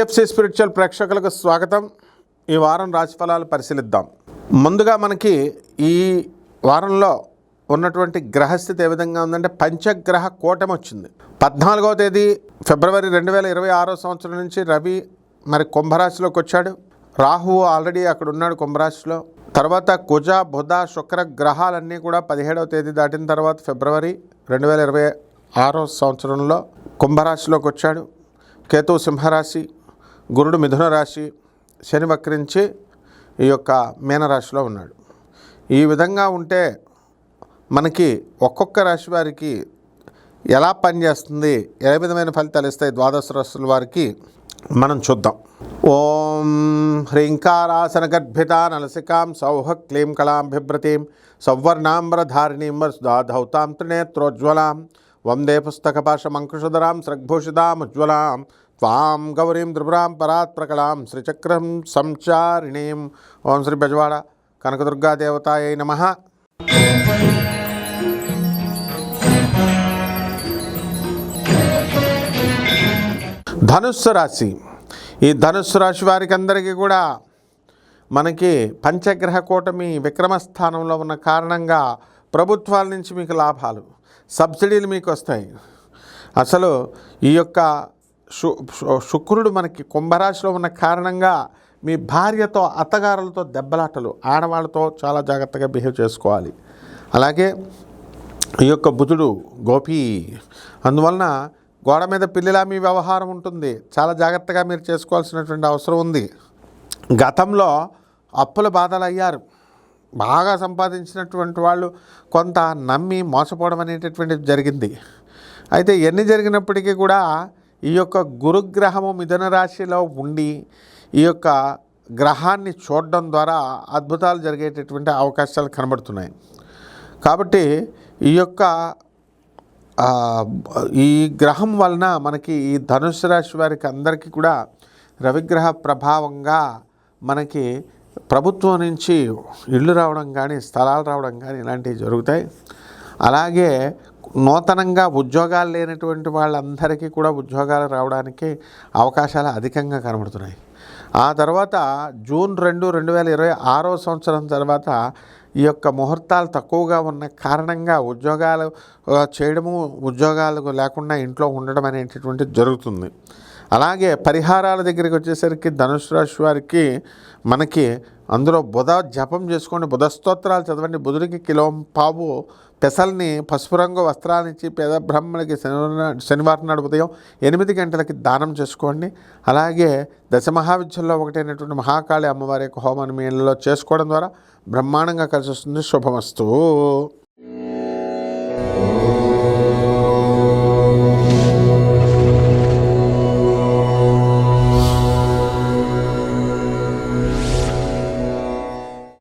TFC spiritual ప్రేక్షకులకు స్వాగతం. ఈ వారం రాశిఫలాలు పరిశీలిద్దాం. ముందుగా మనకి ఈ వారంలో ఉన్నటువంటి గ్రహస్థితి ఏ విధంగా ఉందంటే పంచగ్రహ కూటమి వచ్చింది. 14వ తేదీ ఫిబ్రవరి 2026 సంవత్సరం నుంచి రవి మరి కుంభరాశిలోకి వచ్చాడు. రాహువు ఆల్రెడీ అక్కడ ఉన్నాడు కుంభరాశిలో. తర్వాత కుజ బుధ శుక్ర గ్రహాలన్నీ కూడా 17వ తేదీ దాటిన తర్వాత ఫిబ్రవరి 2026 సంవత్సరంలో కుంభరాశిలోకి వచ్చాడు. కేతు సింహరాశి, గురుడు మిథున రాశి, శని వక్రించి ఈ యొక్క మీనరాశిలో ఉన్నాడు. ఈ విధంగా ఉంటే మనకి ఒక్కొక్క రాశి వారికి ఎలా పనిచేస్తుంది, ఏ విధమైన ఫలితాలు ఇస్తాయి ద్వాదశ రాశుల వారికి మనం చూద్దాం. ఓం హ్రీంకారాసన గర్భిత నలసికాం సౌహ క్లీం కళాం బిభ్రతీం సౌవర్ణాంబరధారిణీం వసుధాధౌతాం త్రినేత్రోజ్వలాం వందే పుస్తకపాశమంకుశధరాం స్రగ్భూషితాం ఉజ్వలాం త్వాం గౌరీం త్రిపురాం పరాత్ ప్రకలాం శ్రీచక్రం సంచారిణీం. ఓం శ్రీ బెజవాడ కనకదుర్గాదేవతాయై నమః. ధనుస్సు రాశి. ఈ ధనుస్సు రాశి వారికి అందరికీ కూడా మనకి పంచగ్రహ కూటమి విక్రమస్థానంలో ఉన్న కారణంగా ప్రభుత్వాల నుంచి మీకు లాభాలు, సబ్సిడీలు మీకు వస్తాయి. అసలు ఈ యొక్క శుక్రుడు మనకి కుంభరాశిలో ఉన్న కారణంగా మీ భార్యతో అత్తగారులతో దెబ్బలాటలు, ఆడవాళ్ళతో చాలా జాగ్రత్తగా బిహేవ్ చేసుకోవాలి. అలాగే ఈ యొక్క బుధుడు గోపి, అందువలన గోడ మీద పిల్లిలా మీ వ్యవహారం ఉంటుంది. చాలా జాగ్రత్తగా మీరు చేసుకోవాల్సినటువంటి అవసరం ఉంది. గతంలో అప్పుల బాధలు అయ్యారు. బాగా సంపాదించినటువంటి వాళ్ళు కొంత నమ్మి మోసపోవడం అనేటటువంటిది జరిగింది. అయితే ఎన్ని జరిగినప్పటికీ కూడా ఈ యొక్క గురుగ్రహము మిథున రాశిలో ఉండి ఈ యొక్క గ్రహాన్ని చూడడం ద్వారా అద్భుతాలు జరిగేటటువంటి అవకాశాలు కనబడుతున్నాయి. కాబట్టి ఈ యొక్క ఈ గ్రహం వలన మనకి ఈ ధనుస్సు రాశి వారికి అందరికీ కూడా రవిగ్రహ ప్రభావంగా మనకి ప్రభుత్వం నుంచి ఇళ్ళు రావడం కానీ స్థలాలు రావడం కానీ ఇలాంటివి జరుగుతాయి. అలాగే నూతనంగా ఉద్యోగాలు లేనటువంటి వాళ్ళందరికీ కూడా ఉద్యోగాలు రావడానికి అవకాశాలు అధికంగా కనబడుతున్నాయి. ఆ తర్వాత జూన్ 2, 2026 సంవత్సరం తర్వాత ఈ యొక్క ముహూర్తాలు తక్కువగా ఉన్న కారణంగా ఉద్యోగాలు చేయడము, ఉద్యోగాలు లేకుండా ఇంట్లో ఉండడం అనేటటువంటిది జరుగుతుంది. అలాగే పరిహారాల దగ్గరికి వచ్చేసరికి ధనుసు రాశి వారికి మనకి అందులో బుధ జపం చేసుకోండి, బుధ స్తోత్రాలు చదవండి. బుధుడికి కిలోంపావు పెసల్ని పసుపు రంగు వస్త్రాన్నిచ్చి పేద బ్రాహ్మణులకి శనివారం నాడు ఉదయం 8 గంటలకి దానం చేసుకోండి. అలాగే దశమహావిద్యల్లో ఒకటైనటువంటి మహాకాళి అమ్మవారి యొక్క హోమాన్ని మీ ఇళ్ళలో చేసుకోవడం ద్వారా బ్రహ్మాండంగా కలిసి వస్తుంది. శుభమస్తు.